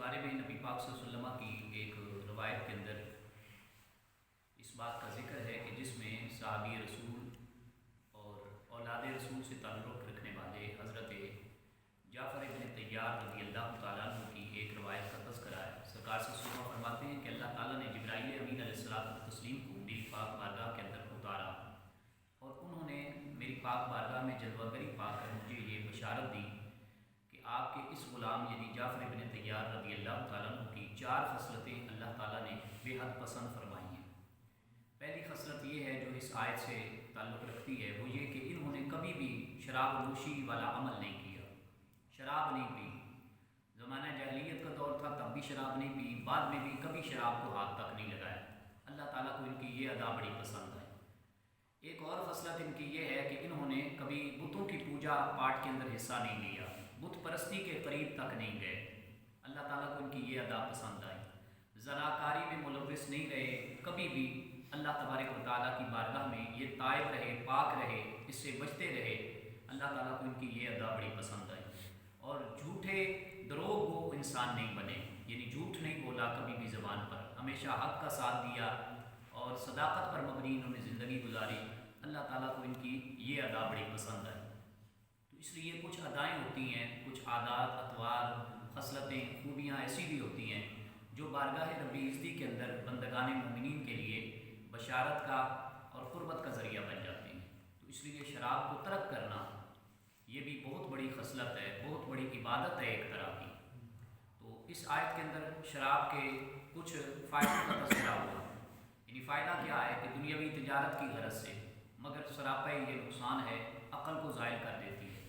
بارے میں نبی پاک صلی اللہ علیہ وسلم کی ایک روایت کے اندر اس بات کا ذکر ہے کہ جس میں صحابی رسول اور اولاد رسول سے تعلق رکھنے والے حضرت جعفر بن طیار رضی اللہ تعالیٰ عنہ کی ایک روایت کا تذکرہ ہے۔ سرکار صلی اللہ علیہ وسلم فرماتے ہیں کہ اللہ تعالیٰ نے جبرائیل امین علیہ الصلوۃ والتسلیم کو میری پاک بارگاہ کے اندر اتارا اور انہوں نے میری پاک بارگاہ میں جلوہ گری پا کر مجھے یہ بشارت دی کہ آپ کے اس غلام یعنی جعفر بن طیار رضی اللہ تعالیٰ عنہ کی 4 خصلتیں اللہ تعالیٰ نے بے حد پسند فرمائی ہیں۔ پہلی خصلت یہ ہے جو اس آیت سے تعلق رکھتی ہے، وہ یہ کہ انہوں نے کبھی بھی شراب نوشی والا عمل نہیں کیا، شراب نہیں پی۔ زمانہ جاہلیت کا دور تھا تب بھی شراب نہیں پی، بعد میں بھی کبھی شراب کو ہاتھ تک نہیں لگایا۔ اللہ تعالیٰ کو ان کی یہ ادا بڑی پسند ہے۔ ایک اور خصلت ان کی یہ ہے کہ انہوں نے کبھی بتوں کی پوجا پاٹ کے اندر حصہ نہیں لیا، بت پرستی کے قریب تک نہیں گئے۔ اللہ تعالیٰ کو ان کی یہ ادا پسند آئی۔ زناکاری میں ملوث نہیں رہے، کبھی بھی اللہ تبارک و تعالیٰ کی بارگاہ میں یہ طائب رہے، پاک رہے، اس سے بچتے رہے۔ اللہ تعالیٰ کو ان کی یہ ادا بڑی پسند آئی۔ اور جھوٹے دروغ وہ انسان نہیں بنے، یعنی جھوٹ نہیں بولا کبھی بھی زبان پر، ہمیشہ حق کا ساتھ دیا اور صداقت پر مبنی انہوں نے زندگی گزاری۔ اللہ تعالیٰ کو ان کی یہ ادا بڑی پسند آئی۔ تو اس لیے کچھ ادائیں ہوتی ہیں، کچھ عادات، اطوار، خصلتیں، خوبیاں ایسی بھی ہوتی ہیں جو بارگاہ ربی عزتی کے اندر بندگان مومنین کے لیے بشارت کا اور قربت کا ذریعہ بن جاتی ہیں۔ تو اس لیے شراب کو ترک کرنا یہ بھی بہت بڑی خصلت ہے، بہت بڑی عبادت ہے ایک طرح کی۔ تو اس آیت کے اندر شراب کے کچھ فائدوں کا تذکرہ ہوا، یعنی فائدہ کیا ہے کہ دنیاوی تجارت کی غرض سے، مگر سراپا یہ نقصان ہے، عقل کو زائل کر دیتی ہے۔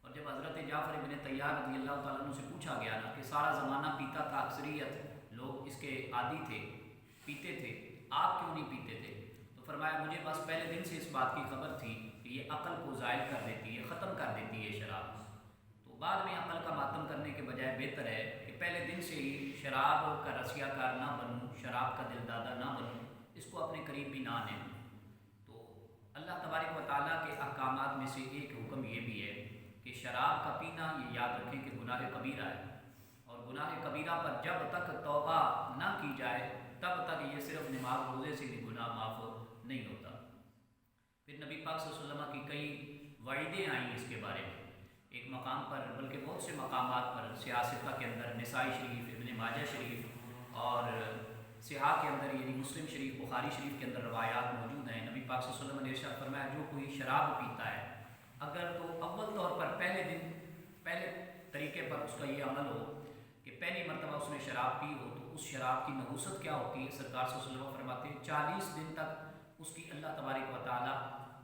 اور جب حضرت جعفر بن طیار رضی اللہ تعالیٰ عنہ سے پوچھا گیا نا کہ سارا زمانہ پیتا تھا، اکثریت لوگ اس کے عادی تھے، پیتے تھے، آپ کیوں نہیں پیتے تھے؟ تو فرمایا مجھے بس پہلے دن سے اس بات کی خبر تھی کہ یہ عقل کو زائل کر دیتی ہے، ختم کر دیتی ہے شراب۔ تو بعد میں عقل کا ماتم کرنے کے بجائے بہتر ہے کہ پہلے دن سے ہی شراب کا رسیا کار نہ بنوں، شراب کا دل دادا نہ بنوں، اس کو اپنے قریب بھی نہ آنے دوں۔ تو اللہ تبارک و تعالیٰ کے احکامات میں سے ایک حکم یہ بھی ہے کہ شراب کا پینا یہ یاد رکھیں کہ گناہ کبیرہ ہے، اور گناہ کبیرہ پر جب تک توبہ نہ کی جائے تب تک یہ صرف نماز روزے سے بھی گناہ معاف نہیں ہوتا۔ پھر نبی پاک صلی اللہ علیہ وسلم کی کئی وعیدیں آئیں اس کے بارے میں، ایک مقام پر بلکہ بہت سے مقامات پر، سیاستہ کے اندر نسائی شریف، ابن ماجہ شریف اور صحاح کے اندر یعنی مسلم شریف، بخاری شریف کے اندر روایات موجود ہیں۔ نبی پاک صلی اللہ علیہ وسلم نے ارشاد فرمایا جو کوئی شراب پیتا ہے اگر تو اول طور پر پہلے طریقے پر اس کا یہ عمل ہو کہ پہلی مرتبہ اس نے شراب پی ہو تو اس شراب کی نحوست کیا ہوتی ہے؟ سرکار صلی اللہ علیہ وسلم فرماتے ہیں 40 دن تک اس کی اللہ تبارک و تعالیٰ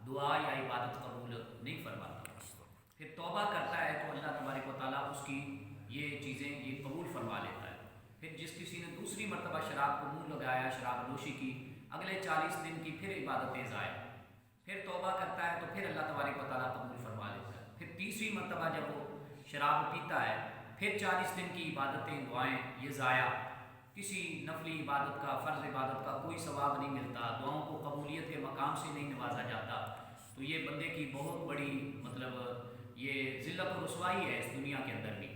دعا یا عبادت قبول نہیں فرماتا۔ پھر توبہ کرتا ہے تو اللہ تبارک و تعالیٰ اس کی یہ چیزیں یہ قبول فرما لیتا ہے۔ پھر جس کسی نے دوسری مرتبہ شراب کو منہ لگایا، شراب نوشی کی، اگلے 40 دن کی پھر عبادتیں ضائع، پھر توبہ کرتا ہے تو پھر اللہ تبارک و تعالیٰ قبول فرما لیتا ہے۔ پھر تیسری مرتبہ جب وہ شراب پیتا ہے پھر 40 دن کی عبادتیں، دعائیں یہ ضائع، کسی نفلی عبادت کا، فرض عبادت کا کوئی ثواب نہیں ملتا، دعاؤں کو قبولیت کے مقام سے نہیں نوازا جاتا۔ تو یہ بندے کی بہت بڑی یہ ذلت و رسوائی ہے اس دنیا کے اندر بھی،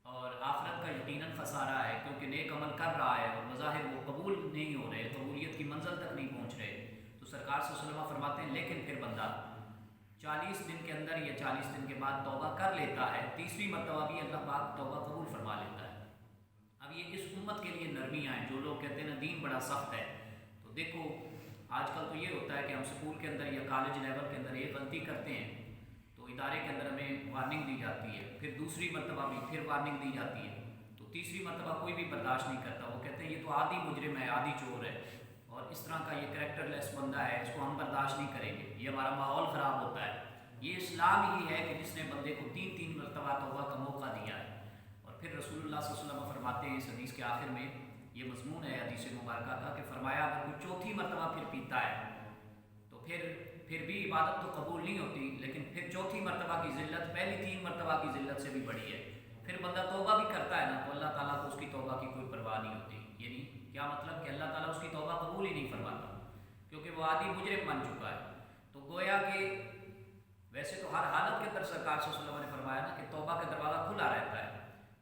اور آخرت کا یقیناً خسارہ ہے، کیونکہ نیک عمل کر رہا ہے اور بظاہر وہ قبول نہیں ہو رہے، قبولیت کی منزل تک نہیں پہنچ رہے۔ تو سرکار صلی اللہ علیہ وسلم فرماتے ہیں لیکن پھر بندہ 40 دن کے اندر یا 40 دن کے بعد توبہ کر لیتا ہے، تیسری مرتبہ بھی اللہ پاک توبہ قبول فرما لیتا ہے۔ اب یہ اس امت کے لیے نرمیاں ہیں۔ جو لوگ کہتے ہیں نا دین بڑا سخت ہے، تو دیکھو آج کل تو یہ ہوتا ہے کہ ہم اسکول کے اندر یا کالج لیول کے اندر ایک غلطی کرتے ہیں تو ادارے کے اندر ہمیں وارننگ دی جاتی ہے، پھر دوسری مرتبہ بھی پھر وارننگ دی جاتی ہے، تو تیسری مرتبہ کوئی بھی برداشت نہیں کرتا، وہ کہتے ہیں یہ تو عادی مجرم ہے، عادی چور ہے، اور اس طرح کا یہ کریکٹر لیس بندہ ہے، اس کو ہم برداشت نہیں کریں گے، یہ ہمارا ماحول خراب ہوتا ہے۔ یہ اسلام ہی ہے کہ جس نے بندے کو 3 مرتبہ توبہ کا موقع دیا ہے۔ اور پھر رسول اللہ صلی اللہ علیہ وسلم فرماتے ہیں اس حدیث کے آخر میں، یہ مضمون ہے حدیث مبارکہ کا، کہ فرمایا اگر کوئی چوتھی مرتبہ پھر پیتا ہے تو پھر بھی عبادت تو قبول نہیں ہوتی، لیکن پھر چوتھی مرتبہ کی ذلت پہلی 3 مرتبہ کی ذلت سے بھی بڑی ہے۔ پھر بندہ توبہ بھی کرتا ہے نا تو اللہ تعالیٰ کو اس کی توبہ کی کوئی پرواہ نہیں ہوتی۔ یعنی کیا مطلب کہ اللہ تعالیٰ اس کی توبہ قبول ہی نہیں فرماتا، کیونکہ وہ عادی مجرم بن چکا ہے۔ تو گویا کہ ویسے تو ہر حالت کے اندر سرکار صلی اللہ علیہ وسلم نے فرمایا نا کہ توبہ کا دروازہ کھلا رہتا ہے،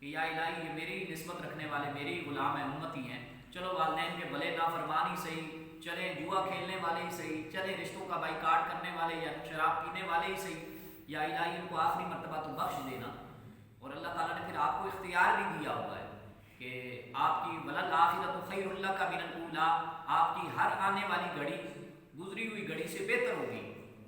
کہ یا الہی یہ میری نسبت رکھنے والے میرے ہی غلام ہیں, امتی ہیں, چلو والدین کے بھلے نافرمان ہی صحیح, چلیں جوا کھیلنے والے ہی صحیح, چلیں رشتوں کا بائیکاٹ کرنے والے یا شراب پینے والے ہی صحیح, یا الہی ان کو آخری مرتبہ تو بخش دینا. اور اللہ تعالیٰ نے پھر آپ کو اختیار بھی دیا ہوا ہے کہ آپ کی وَلَلْآخِرَةُ خَيْرٌ لَكَ مِنَ الْأُولَىٰ, آپ کی ہر آنے والی گھڑی گزری ہوئی گھڑی سے بہتر ہوگی.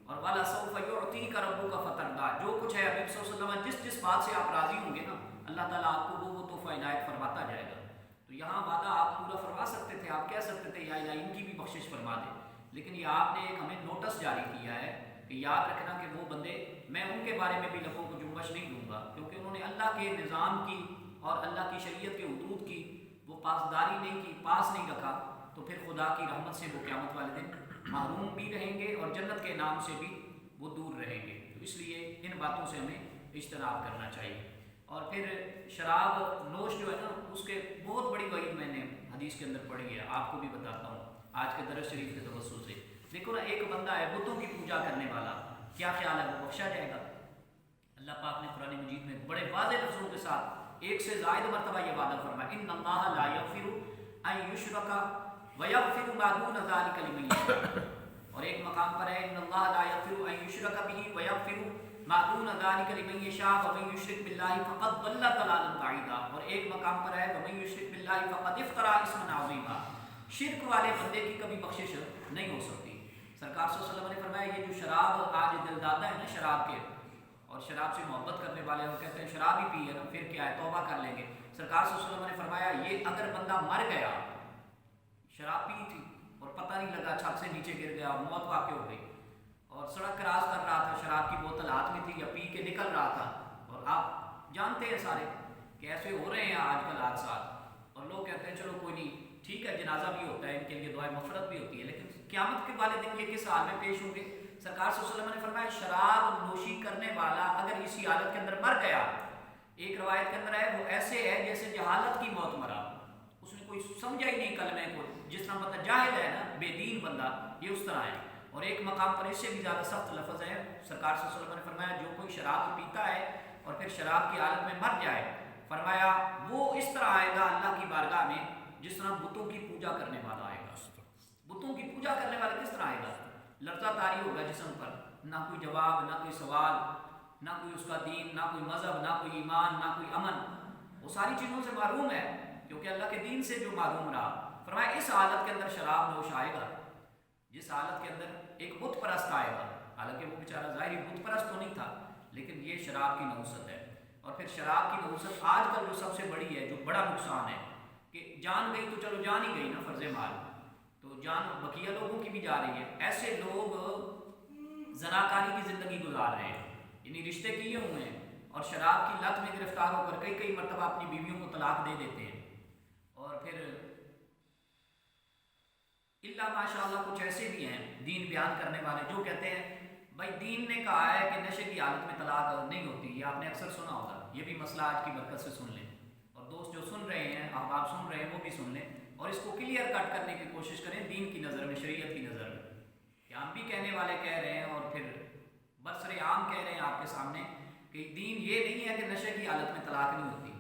اور وَلَسَوْفَ يُعْطِيكَ رَبُّكَ فَتَرْضَىٰ, جو کچھ ہے حبیب صلی اللہ علیہ وسلم جس بات سے آپ راضی ہوں گے نا, اللہ تعالیٰ آپ کو وہ تحفہ عنایت فرماتا جائے گا. تو یہاں وعدہ آپ پورا فرما سکتے تھے, آپ کہہ سکتے تھے یا الہی ان کی بھی بخشش فرما دے, لیکن یہ آپ نے ایک ہمیں نوٹس جاری کیا ہے کہ یاد رکھنا کہ وہ بندے, میں ان کے بارے میں بھی لبوں کو جنبش نہیں دوں گا کیونکہ انہوں نے اللہ کے نظام کی اور اللہ کی شریعت کے حدود کی وہ پاسداری نہیں کی, پاس نہیں رکھا, تو پھر خدا کی رحمت سے وہ قیامت والے دن محروم بھی رہیں گے اور جنت کے نام سے بھی وہ دور رہیں گے. تو اس لیے ان باتوں سے ہمیں اجتناب کرنا چاہیے. اور پھر شراب نوش جو ہے نا, اس کے بہت بڑی وعید میں نے حدیث کے اندر پڑھی ہے, آپ کو بھی بتاتا ہوں آج کے درس شریف کے توسط سے. دیکھو نا, ایک بندہ ہے بتوں کی پوجا کرنے والا, کیا خیال ہے وہ بخشا جائے گا؟ اللہ پاک نے قرآن مجید میں بڑے واضح لفظوں کے ساتھ ایک سے زائد مرتبہ یہ وعدہ فرمایا, ان اللہ لا یغفر ان یشرک ویغفر ما دون ذلک لمن یشاء. اور ایک مقام پر ہے ان اللہ لا یغفر ان یشرک به ویغفر ما دون ذلک لمن یشاء ومن یشرک باللہ فقد ضل ضلالا بعیدا. اور ایک مقام پر ہے ومن یشرک باللہ فقد افترى اسما عظیما. شرک والے بندے کی کبھی بخشش نہیں ہو سکتی. سرکار صلی اللہ علیہ وسلم نے فرمایا یہ جو شراب آج دل دادا ہے نا شراب کے, اور شراب سے محبت کرنے والے وہ کہتے ہیں شراب ہی پی ہے نا پھر کیا ہے توبہ کر لیں گے. سرکار صلی اللہ علیہ وسلم نے فرمایا یہ اگر بندہ مر گیا, شراب پی تھی اور پتہ نہیں لگا, چھت سے نیچے گر گیا, موت واقع ہو گئی, اور سڑک کراس کر رہا تھا, شراب کی بوتل ہاتھ میں تھی یا پی کے نکل رہا تھا, اور آپ جانتے ہیں سارے کہ ایسے ہو رہے ہیں آج کل حادثات, اور لوگ کہتے ہیں چلو کوئی نہیں ٹھیک ہے جنازہ بھی ہوتا ہے, ان کے لیے دعائیں مغفرت بھی ہوتی ہے, لیکن قیامت کے والے دن یہ کس حال میں پیش ہوں گے؟ سرکار صلی اللہ علیہ وسلم نے فرمایا شراب نوشی کرنے والا اگر اسی حالت کے اندر مر گیا, ایک روایت کے اندر ہے وہ ایسے ہے جیسے جہالت کی موت مرا, اس نے کوئی سمجھا ہی نہیں کلمے کو, جس طرح بندہ جاہل ہے نا, بے دین بندہ, یہ اس طرح ہے. اور ایک مقام پر اس سے بھی زیادہ سخت لفظ ہے, سرکار صلی اللہ علیہ وسلم نے فرمایا جو کوئی شراب پیتا ہے اور پھر شراب کی حالت میں مر جائے, فرمایا وہ اس طرح آئے گا اللہ کی بارگاہ میں جس طرح بتوں کی پوجا کرنے والا آئے گا. بتوں کی پوجا کرنے والا کس طرح آئے گا؟ لرزہ طاری ہوگا جسم پر, نہ کوئی جواب, نہ کوئی سوال, نہ کوئی اس کا دین, نہ کوئی مذہب, نہ کوئی ایمان, نہ کوئی امن, وہ ساری چیزوں سے معروم ہے کیونکہ اللہ کے دین سے جو معروم رہا. فرمایا اس حالت کے اندر شراب نوش آئے گا جس حالت کے اندر ایک بت پرست آئے گا, حالانکہ وہ بیچارہ ظاہری بت پرست تو نہیں تھا, لیکن یہ شراب کی نحوست ہے. اور پھر شراب کی نحوست آج کل جو سب سے بڑی ہے, جو بڑا نقصان ہے کہ جان گئی تو چلو جان ہی گئی نا, فرض مال, تو جان بقیہ لوگوں کی بھی جا رہی ہے. ایسے لوگ زناکاری کی زندگی گزار رہے ہیں, یعنی رشتے کیے ہوئے ہیں اور شراب کی لت میں گرفتار ہو کر کئی مرتبہ اپنی بیویوں کو طلاق دے دیتے ہیں. اور پھر اللہ ماشاء اللہ کچھ ایسے بھی ہیں دین بیان کرنے والے جو کہتے ہیں بھائی دین نے کہا ہے کہ نشے کی حالت میں طلاق نہیں ہوتی. یہ آپ نے اکثر سنا ہوگا, یہ بھی مسئلہ آج کی برکت سے سن لیں, اور دوست جو سن رہے ہیں, آپ سن رہے ہیں, وہ بھی سن لیں اور اس کو کلیئر کٹ کرنے کی کوشش کریں دین کی نظر میں, شریعت کی نظر میں, کہ ہم بھی کہنے والے کہہ رہے ہیں اور پھر برسر عام کہہ رہے ہیں آپ کے سامنے کہ دین یہ نہیں ہے کہ نشے کی حالت میں طلاق نہیں ہوتی.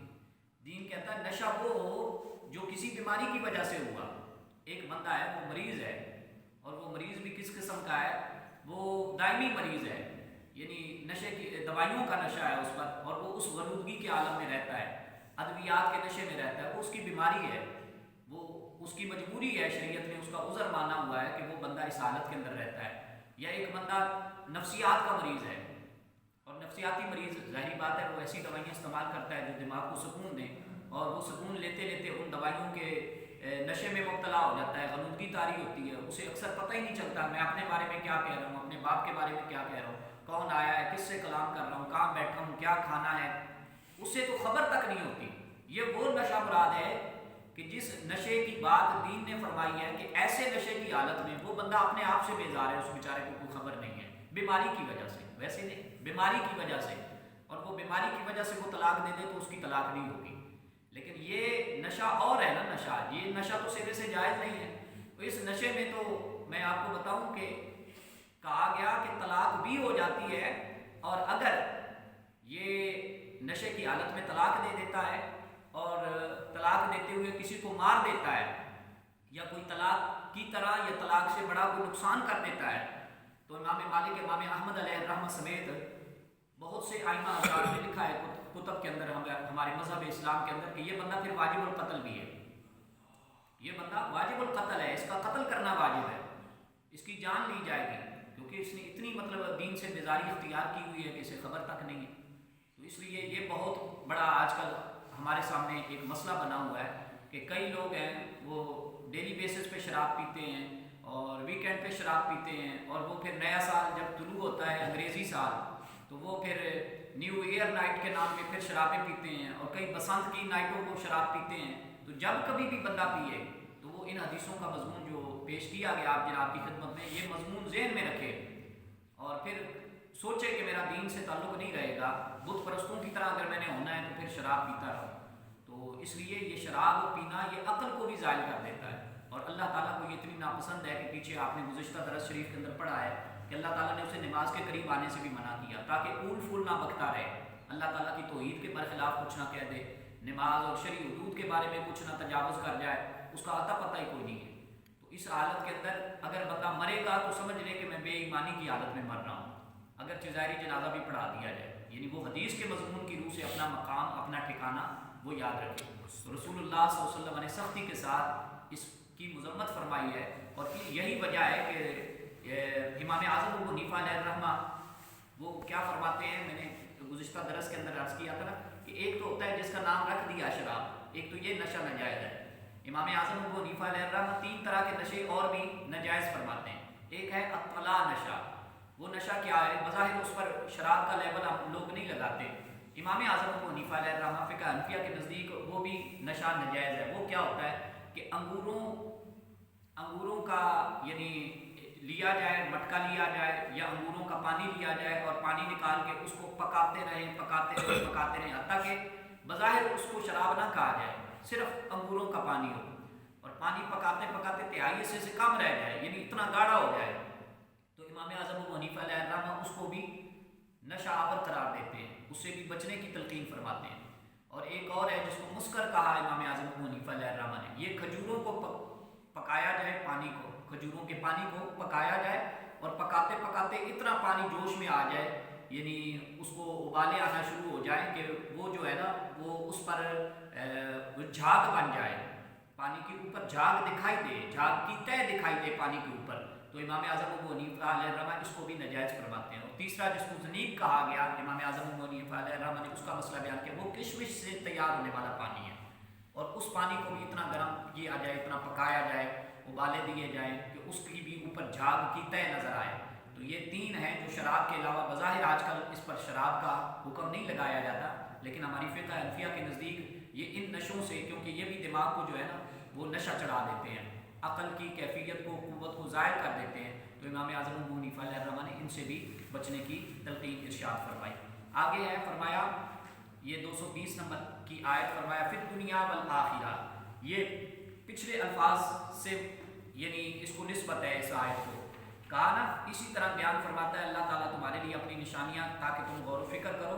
دین کہتا ہے نشہ وہ ہو جو کسی بیماری کی وجہ سے ہوا. ایک بندہ ہے وہ مریض ہے, اور وہ مریض بھی کس قسم کا ہے, وہ دائمی مریض ہے, یعنی نشے کی دوائیوں کا نشہ ہے اس پر, اور وہ اس غنودگی کے عالم میں رہتا ہے, ادویات کے نشے میں رہتا ہے, وہ اس کی بیماری ہے, وہ اس کی مجبوری ہے, شریعت نے اس کا عذر مانا ہوا ہے کہ وہ بندہ اس حالت کے اندر رہتا ہے. یا ایک بندہ نفسیات کا مریض ہے, اور نفسیاتی مریض ظاہری بات ہے وہ ایسی دوائیاں استعمال کرتا ہے جو دماغ کو سکون دیں, اور وہ سکون لیتے لیتے ان دوائیوں کے نشے میں مبتلا ہو جاتا ہے, غنودگی طاری ہوتی ہے, اسے اکثر پتہ ہی نہیں چلتا میں اپنے بارے میں کیا کہہ رہا ہوں, اپنے باپ کے بارے میں کیا کہہ رہا ہوں, کون آیا ہے, کس سے کلام کر رہا ہوں, کہاں بیٹھا ہوں, کیا کھانا ہے, اسے تو خبر تک نہیں ہوتی. یہ وہ نشہ مراد ہے کہ جس نشے کی بات دین نے فرمائی ہے کہ ایسے نشے کی حالت میں وہ بندہ اپنے آپ سے بیزار ہے, اس بیچارے کو کوئی خبر نہیں ہے, بیماری کی وجہ سے, ویسے نہیں, بیماری کی وجہ سے, اور وہ بیماری کی وجہ سے وہ طلاق دے دے تو اس کی طلاق نہیں ہوگی. لیکن یہ نشہ اور ہے نا, نشہ, یہ نشہ تو سرے سے جائز نہیں ہے. تو اس نشے میں تو میں آپ کو بتاؤں کہ کہا گیا کہ طلاق بھی ہو جاتی ہے، اور اگر یہ نشے کی حالت میں طلاق دے دیتا ہے اور طلاق دیتے ہوئے کسی کو مار دیتا ہے، یا کوئی طلاق کی طرح یا طلاق سے بڑا کوئی نقصان کر دیتا ہے، تو امام مالک، امام احمد علیہ الرحمہ سمیت بہت سے ائمہ حضرات نے لکھا ہے کتب کے اندر، ہمارے مذہب اسلام کے اندر، کہ یہ بندہ پھر واجب القتل بھی ہے، یہ بندہ واجب القتل ہے، اس کا قتل کرنا واجب ہے، اس کی جان لی جائے گی، کیونکہ اس نے اتنی مطلب دین سے بیزاری اختیار کی ہوئی ہے کہ اسے خبر تک نہیں ہے۔ تو اس لیے یہ بہت بڑا آج کل ہمارے سامنے ایک مسئلہ بنا ہوا ہے کہ کئی لوگ ہیں وہ ڈیلی بیسس پہ شراب پیتے ہیں اور ویکینڈ پہ شراب پیتے ہیں، اور وہ پھر نیا سال جب طلوع ہوتا ہے انگریزی سال، تو وہ پھر نیو ایئر نائٹ کے نام پہ پھر شرابیں پیتے ہیں، اور کئی بسنت کی نائٹوں کو شراب پیتے ہیں۔ تو جب کبھی بھی بندہ پیے تو وہ ان حدیثوں کا مضمون جو پیش کیا گیا آپ جناب کی خدمت میں، یہ مضمون ذہن میں رکھے اور پھر سوچے کہ میرا دین سے تعلق نہیں رہے گا، بت پرستوں کی طرح اگر میں نے ہونا ہے تو پھر شراب پیتا رہا۔ تو اس لیے یہ شراب پینا یہ عقل کو بھی زائل کر دیتا ہے، اور اللہ تعالیٰ کو یہ اتنی ناپسند ہے کہ پیچھے آپ نے گزشتہ درس شریف کے اندر پڑھا ہے کہ اللہ تعالیٰ نے اسے نماز کے قریب آنے سے بھی منع کیا تاکہ اول پھول نہ بکتا رہے، اللہ تعالیٰ کی توحید کے برخلاف کچھ نہ کہہ دے، نماز اور شرعی حدود کے بارے میں کچھ نہ تجاوز کر جائے، اس کا عطا پتہ ہی کوئی نہیں ہے۔ تو اس حالت کے اندر اگر بندہ مرے گا تو سمجھ لے کہ میں بے ایمانی کی حالت میں مر رہا ہوں، اگر ظاہری جنازہ بھی پڑھا دیا جائے، یعنی وہ حدیث کے مضمون کی روح سے اپنا مقام، اپنا ٹھکانہ وہ یاد رکھے۔ تو رسول اللہ صلی اللہ علیہ وسلم نے سختی کے ساتھ اس کی مذمت فرمائی ہے، اور یہی وجہ ہے کہ امام اعظم ابو حنیفہ علیہ الرحمہ وہ کیا فرماتے ہیں، میں نے گزشتہ درس کے اندر عرض کیا تھا نا کہ ایک تو ہوتا ہے جس کا نام رکھ دیا شراب، ایک تو یہ نشہ ناجائز ہے۔ امام اعظم ابو حنیفہ علیہ الرحمہ 3 طرح کے نشے اور بھی ناجائز فرماتے ہیں۔ ایک ہے اطلاع نشہ، وہ نشہ کیا ہے، بظاہر اس پر شراب کا لیبل ہم لوگ نہیں لگاتے، امام اعظم ابو حنیفہ علیہ الرحمہ فقہ حنفیہ کے نزدیک وہ بھی نشہ ناجائز ہے۔ وہ کیا ہوتا ہے کہ انگوروں کا یعنی لیا جائے، مٹکا لیا جائے یا انگوروں کا پانی لیا جائے اور پانی نکال کے اس کو پکاتے رہیں حتیٰ کہ بظاہر اس کو شراب نہ کہا جائے، صرف انگوروں کا پانی ہو، اور پانی پکاتے تہائی حصے سے کم رہ جائے، یعنی اتنا گاڑھا ہو جائے، تو امام اعظم ابو حنیفہ علیہ الرحمہ اس کو بھی نشہ آور قرار دیتے ہیں، اس سے بھی بچنے کی تلقین فرماتے ہیں۔ اور ایک اور ہے جس کو مسکر کہا امام اعظم ابو حنیفہ علیہ الرحمہ نے، یہ کھجوروں کو پکایا جائے، کھجوروں کے پانی کو پکایا جائے اور پکاتے اتنا پانی جوش میں آ جائے، یعنی اس کو ابالے آنا شروع ہو جائیں کہ وہ جو ہے نا وہ اس پر جھاگ بن جائے، پانی کے اوپر جھاگ دکھائی دے، جھاگ کی تہ دکھائی دے پانی کے اوپر، تو امام اعظم ابو حنیفہ علیہ الرحمہ اس کو بھی ناجائز فرماتے ہیں۔ اور تیسرا جس کو زنیب کہا گیا، امام اعظم ابو حنیفہ علیہ الرحمہ نے اس کا مسئلہ بیان کیا، وہ کشمش سے تیار ہونے والا پانی ہے، اور اس پانی کو بھی اتنا گرم کیا جائے، اتنا پکایا جائے، ابالے دیے جائیں کہ اس کی بھی اوپر جھاگ کی تہ نظر آئے۔ تو یہ 3 ہیں جو شراب کے علاوہ، بظاہر آج کل اس پر شراب کا حکم نہیں لگایا جاتا، لیکن ہماری فقہ حنفیہ کے نزدیک یہ ان نشوں سے، کیونکہ یہ بھی دماغ کو جو ہے نا وہ نشہ چڑھا دیتے ہیں، عقل کی کیفیت کو، قوت کو ضائع کر دیتے ہیں، تو امام اعظم ابو حنیفہ علیہ الرحمہ نے ان سے بھی بچنے کی تلقین ارشاد فرمائی۔ آگے ہے فرمایا یہ 220 نمبر کی آیت، فرمایا فی الدنیا والآخرہ، یہ پچھلے الفاظ سے یعنی اس کو نسبت ہے اس آیت کو، کہا نا اسی طرح بیان فرماتا ہے اللہ تعالیٰ تمہارے لیے اپنی نشانیاں تاکہ تم غور و فکر کرو،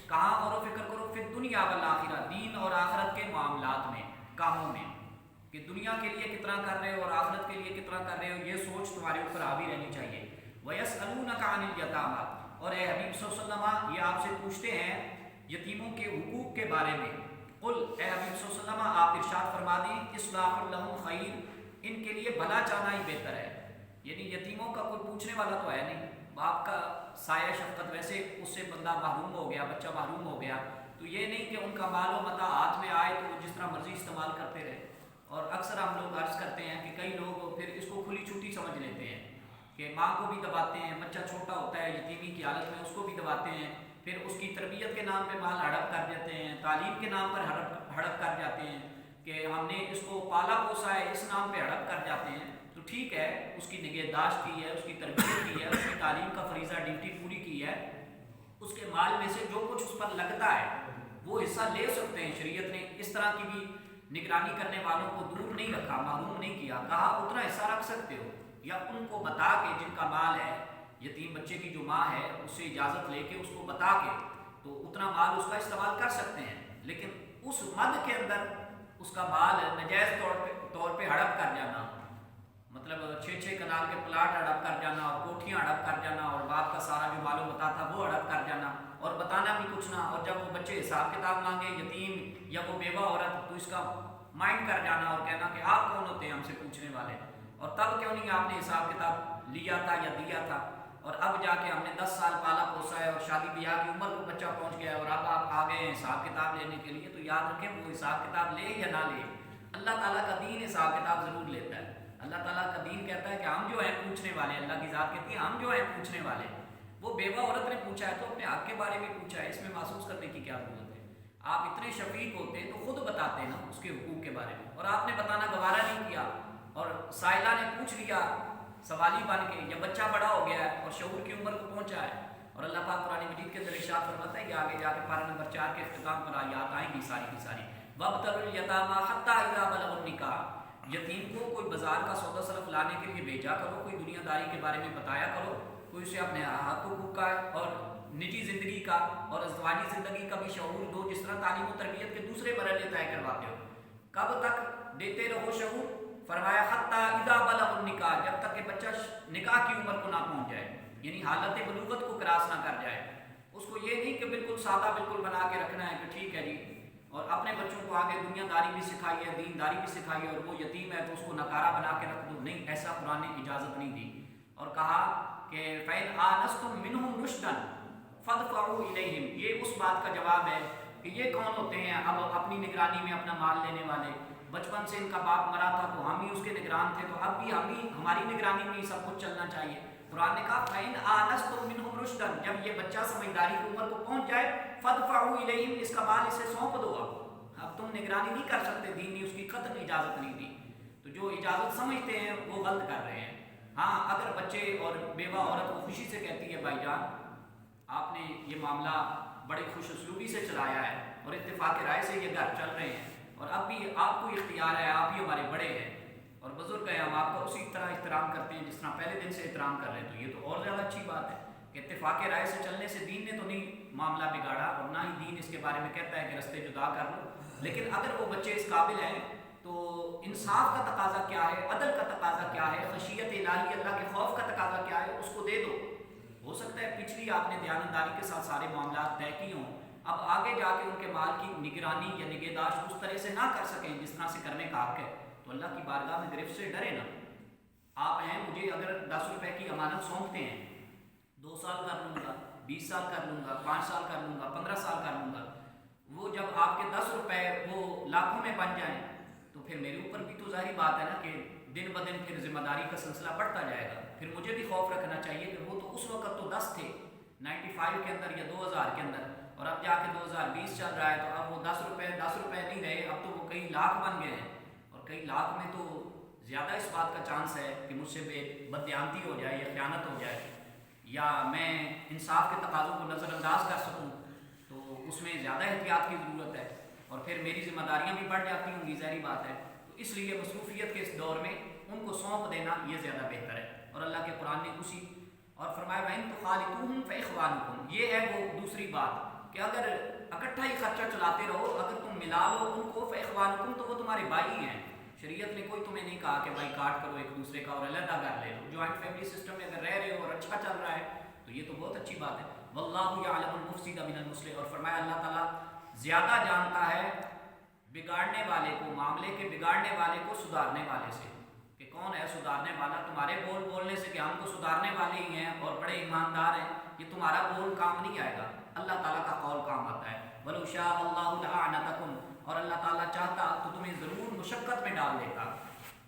کہاں غور و فکر کرو، فی الدنیا والآخرہ، دین اور آخرت کے معاملات میں، کاموں میں، کہ دنیا کے لیے کتنا کر رہے ہو اور آخرت کے لیے کتنا کر رہے ہو، یہ سوچ تمہارے اوپر حاوی رہنی چاہیے۔ وَيَسْأَلُونَكَ عَنِ الْيَتَامَىٰ، اور اے حبیب صلی اللہ علیہ وسلم یہ آپ سے پوچھتے ہیں یتیموں کے حقوق کے بارے میں، قل اے حبیب صلی اللہ علیہ وسلم آپ ارشاد فرما دیں اصلاح لہم خیر، ان کے لیے بھلا چاہنا ہی بہتر ہے، یعنی یتیموں کا کوئی پوچھنے والا تو ہے نہیں، باپ کا سایہ شفقت، ویسے اس سے بندہ محروم ہو گیا، بچہ محروم ہو گیا، تو یہ نہیں کہ ان کا مال و متاع ہاتھ میں آئے تو وہ جس طرح مرضی استعمال کرتے رہے۔ اور اکثر ہم لوگ عرض کرتے ہیں کہ کئی لوگ پھر اس کو کھلی چھوٹی سمجھ لیتے ہیں کہ ماں کو بھی دباتے ہیں، بچہ چھوٹا ہوتا ہے یتیمی کی حالت میں اس کو بھی دباتے ہیں، پھر اس کی تربیت کے نام پہ مال ہڑپ کر دیتے ہیں، تعلیم کے نام پر ہڑپ کر جاتے ہیں کہ ہم نے اس کو پالا پوسا ہے، اس نام پہ ہڑپ کر جاتے ہیں۔ تو ٹھیک ہے، اس کی نگہداشت کی ہے، اس کی تربیت کی ہے، اس کی تعلیم کا فریضہ ڈیوٹی پوری کی ہے، اس کے مال میں سے جو کچھ اس پر لگتا ہے وہ حصہ لے سکتے ہیں۔ شریعت نے اس طرح کی بھی نگرانی کرنے والوں کو دور نہیں رکھا، محروم نہیں کیا، کہا اتنا حصہ رکھ سکتے ہو، یا ان کو بتا کے جن کا مال ہے یتیم بچے کی جو ماں ہے اس سے اجازت لے کے اس کو بتا کے تو اتنا مال اس کا استعمال کر سکتے ہیں، لیکن اس مد کے اندر اس کا مال نجائز طور پہ ہڑپ کر جانا، مطلب 6 کنال کے پلاٹ ہڑپ کر جانا اور کوٹھیاں ہڑپ کر جانا اور باپ کا سارا جو مال و متا تھا وہ ہڑپ کر جانا اور بتانا بھی کچھ نہ، اور جب وہ بچے حساب کتاب مانگے یتیم یا وہ بیوہ عورت تو اس کا مائنڈ کر جانا اور کہنا کہ آپ کون ہوتے ہیں ہم سے پوچھنے والے، اور تب کیوں نہیں آپ نے حساب کتاب لیا تھا یا دیا تھا، اور اب جا کے ہم نے 10 سال پالا پوسا ہے اور شادی بیاہ کی عمر کو بچہ پہنچ گیا ہے اور اب آپ آ گئے ہیں حساب کتاب لینے کے لیے، تو یاد رکھیں وہ حساب کتاب لے یا نہ لے، اللہ تعالیٰ کا دین حساب کتاب ضرور لیتا ہے۔ اللہ تعالیٰ کا دین کہتا ہے کہ ہم جو ہیں پوچھنے والے، اللہ کی ذات کہتی ہے ہم جو ہیں پوچھنے والے۔ وہ بیوہ عورت نے پوچھا ہے تو اپنے حق کے بارے میں پوچھا ہے، اس میں محسوس کرنے کی کیا ضرورت ہے؟ آپ اتنے شفیق ہوتے تو خود بتاتے نا اس کے حقوق کے بارے میں، اور آپ نے بتانا گوارا نہیں کیا، اور سائلہ نے پوچھ لیا سوالی بن کے، یا بچہ بڑا ہو گیا ہے اور شعور کی عمر کو پہنچا ہے، اور اللہ پاک قرآن مجید کے اندر ارشاد فرماتا ہے کہ آگے جا کے پارہ نمبر 4 کے اختتام پر آیات آئیں گی ساری کی ساری، وَابْتَلُوا الْيَتَامَىٰ حَتَّىٰ إِذَا بَلَغُوا النِّكَاحَ، یتیم کو کوئی بازار کا سودا صرف لانے کے لیے بھیجا کرو، کوئی دنیا داری کے بارے میں بتایا کرو، کوئی اسے اپنے حق حقوق کا اور نجی زندگی کا اور ازدواجی زندگی کا بھی شعور دو، جس طرح تعلیم و تربیت کے دوسرے مرحلے طے کرواتے ہو۔ کب تک دیتے رہو شعور؟ فرمایا حتیٰ اذا بلغ النکاح، جب تک کہ بچہ نکاح کی عمر کو نہ پہنچ جائے، یعنی حالت بلوغت کو کراس نہ کر جائے۔ اس کو یہ نہیں کہ بالکل سادہ بالکل بنا کے رکھنا ہے کہ ٹھیک ہے جی، اور اپنے بچوں کو آگے دنیا داری بھی سکھائی ہے، دین داری بھی سکھائی ہے، اور وہ یتیم ہے تو اس کو نکارہ بنا کے رکھ دو، نہیں، ایسا قرآن نے اجازت نہیں دی، اور کہا کہ فَإِنْ آنَسْتُم مِّنْهُمْ رُشْدًا فَادْفَعُوا إِلَيْهِمْ، یہ اس بات کا جواب ہے کہ یہ کون ہوتے ہیں اب اپنی نگرانی میں اپنا مال لینے والے؟ بچپن سے ان کا باپ مرا تھا تو ہم ہی اس کے نگران تھے، تو اب بھی ہماری نگرانی میں ہی سب کچھ چلنا چاہیے۔ قرآن نے کہا فَإِنْ آنَسْتُم مِّنْهُمْ رُشْدًا، جب یہ بچہ سمجھداری کی عمر کو پہنچ جائے فَادْفَعُوا إِلَيْهِمْ، اس کا مال اسے سونپ دو، اب تم نگرانی نہیں کر سکتے، دین نے اس کی قطعاً اجازت نہیں دی، تو جو اجازت سمجھتے ہیں وہ غلط کر رہے ہیں۔ ہاں اگر بچے اور بیوہ عورت کو خوشی سے کہتی ہے بھائی جان آپ نے یہ معاملہ بڑی خوش اسلوبی سے چلایا ہے اور اتفاق رائے سے یہ گھر چل رہے ہیں، اور اب بھی آپ کو اختیار ہے، آپ ہی ہمارے بڑے ہیں اور بزرگ ہیں، ہم آپ کا اسی طرح احترام کرتے ہیں جس طرح پہلے دن سے احترام کر رہے ہیں، تو یہ تو اور زیادہ اچھی بات ہے کہ اتفاق رائے سے چلنے سے دین نے تو نہیں معاملہ بگاڑا، اور نہ ہی دین اس کے بارے میں کہتا ہے کہ رستے جدا کر لو، لیکن اگر وہ بچے اس قابل ہیں تو انصاف کا تقاضا کیا ہے، عدل کا تقاضا کیا ہے، خشیت الہی اللہ کے خوف کا تقاضا کیا ہے، اس کو دے دو۔ ہو سکتا ہے پچھلی آپ نے دیانتداری کے ساتھ سارے معاملات طے کی ہوں، اب آگے جا کے ان کے مال کی نگرانی یا نگہداشت اس طرح سے نہ کر سکیں جس طرح سے کرنے کا حق ہے، تو اللہ کی بارگاہ میں گرفت سے ڈرے نا۔ آپ ہیں مجھے اگر 10 روپے کی امانت سونپتے ہیں، 2 سال کر لوں گا، 20 سال کر لوں گا، 5 سال کر لوں گا، 15 سال کر لوں گا، وہ جب آپ کے 10 روپے وہ لاکھوں میں بن جائیں تو پھر میرے اوپر بھی تو ظاہری بات ہے نا کہ دن بدن پھر ذمہ داری کا سلسلہ بڑھتا جائے گا، پھر مجھے بھی خوف رکھنا چاہیے کہ وہ تو اس وقت تو 10 تھے 95 کے اندر یا 2000 کے اندر، اور اب جا کے 2020 چل رہا ہے تو اب وہ 10 روپے نہیں رہے، اب تو وہ کئی لاکھ بن گئے ہیں، اور کئی لاکھ میں تو زیادہ اس بات کا چانس ہے کہ مجھ سے بددیانتی ہو جائے یا خیانت ہو جائے یا میں انصاف کے تقاضوں کو نظر انداز کر سکوں، تو اس میں زیادہ احتیاط کی ضرورت ہے، اور پھر میری ذمہ داریاں بھی بڑھ جاتی ہوں گی، ظاہری بات ہے، تو اس لیے مصروفیت کے اس دور میں ان کو سونپ دینا یہ زیادہ بہتر ہے، اور اللہ کے قرآن نے اسی اور فرمایا وَإِن تُخَالِطُوهُمْ فَإِخْوَانُكُمْ، یہ ہے وہ دوسری بات کہ اگر اکٹھا ہی خرچہ چلاتے رہو، اگر تم ملا لو ان کو فَإِخْوَانُكُمْ تو وہ تمہارے بھائی ہیں، شریعت نے کوئی تمہیں نہیں کہا کہ بھائی کاٹ کرو ایک دوسرے کا اور علیحدہ کر لے لو، جوائنٹ فیملی سسٹم میں اگر رہ رہے ہو اور اچھا چل رہا ہے تو یہ تو بہت اچھی بات ہے۔ وَاللَّهُ يَعْلَمُ الْمُفْسِدَ مِنَ الْمُصْلِحِ، اور فرمایا اللہ تعالیٰ زیادہ جانتا ہے بگاڑنے والے کو، معاملے کے بگاڑنے والے کو سدھارنے والے سے، کہ کون ہے سدھارنے والا۔ تمہارے بولنے سے کہ ہم تو سدھارنے والے ہی ہیں اور بڑے ایماندار ہیں، یہ تمہارا بول کام نہیں آئے گا، اللہ تعالیٰ کا قول کام آتا ہے۔ وَلَوْ شَاءَ اللَّهُ لَأَعْنَتَكُمْ، اور اللہ تعالیٰ چاہتا تو تمہیں ضرور مشقت میں ڈال دیتا۔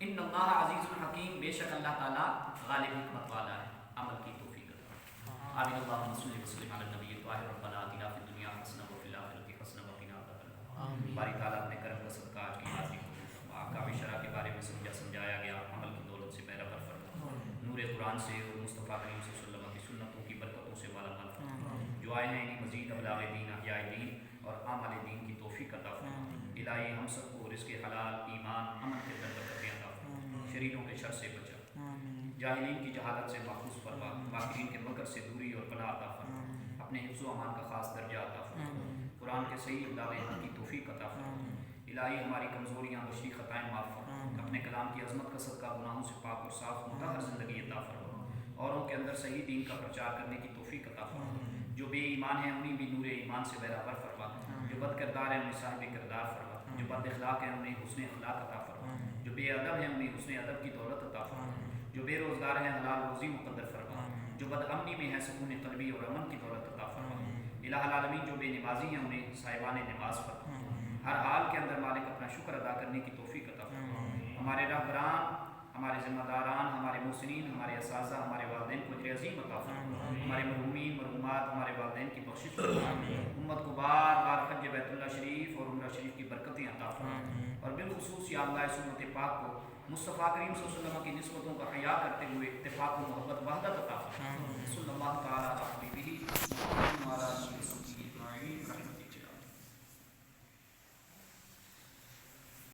ان اللہ عزیز الحکیم، بے شک اللہ تعالیٰ غالب حکمت والا ہے، عمل کی توفیق عطا۔ آمین۔ اللہم صلی وسلم علی النبی الطاہر، ربنا آتنا فی الدنیا حسنہ وفی الآخرۃ حسنہ وقنا عذاب النار۔ باری تعالیٰ اپنے کرم کا صدقہ آج کی حاضری کو احکام شرع کے بارے میں سمجھایا گیا، عمل کی دولت سے میرا بر فرما، نور قرآن سے اور مصطفیٰ کریم صلی اللہ علیہ وسلم کی سنتوں کی برکتوں سے والا مال فرما، جو آئے ہیں انہیں مزید ابلاغ دین، احیاء دین اور عمل دین کی توفیق عطا فرما۔ الہی ہم سب کو رزق حلال، ایمان، امن کے در برکتیں عطا فرما، شریروں کے شر سے بچا۔ جاہلین کی جہالت سے محفوظ فرما، ماکرین کے مکر سے دوری اور پناہ عطا فرما، اپنے حفظ و امان کا خاص درجہ عطا فرما، قرآن کے صحیح ابلاغ حق کی توفیق عطا فرما، الہی ہماری کمزوریاں بشری خطائیں معاف فرما، اپنے کلام کی عظمت کا صدقہ گناہوں سے پاک اور صاف مطہر زندگی عطا فرما، اوروں کے اندر صحیح دین کا پرچار کرنے کی توفیق عطا فرما، جو بے ایمان ہیں انہیں بھی نور ایمان سے برابر فرما، جو بد کردار ہیں انہیں صاحب کردار فرما، جو بد اخلاق ہیں انہیں حسن اخلاق عطا فرما، جو بے ادب ہیں انہیں حسن ادب کی دولت عطا فرما، جو بے روزگار ہیں حلال روزی مقدر فرما، جو بد امنی میں ہے سکون قلبی اور امن کی دولت عطا فرما، الہ العالمین جو بے نمازی ہیں انہیں صاحبان نماز فرما، ہر حال کے اندر مالک اپنا شکر ادا کرنے کی توفیق عطا فرما، ہمارے رہبران، ہمارے ذمہ داران، ہمارے محسنین، ہمارے اساتذہ، ہمارے والدین کو اجر عظیم عطا فرما، ہمارے مرحومین مرحومات، ہمارے والدین کی بخشش فرما، امت کو بار بار حج بیت اللہ شریف اور عمرہ شریف کی برکتیں عطا فرما، اور بالخصوص یا اللہ سنت پاک کو مصطفیٰ کریم صلی اللہ علیہ وسلم کی نسبتوں کا حیا کرتے ہوئے اتفاق و محبت وحدت عطا فرما، صلی اللہ تعالیٰ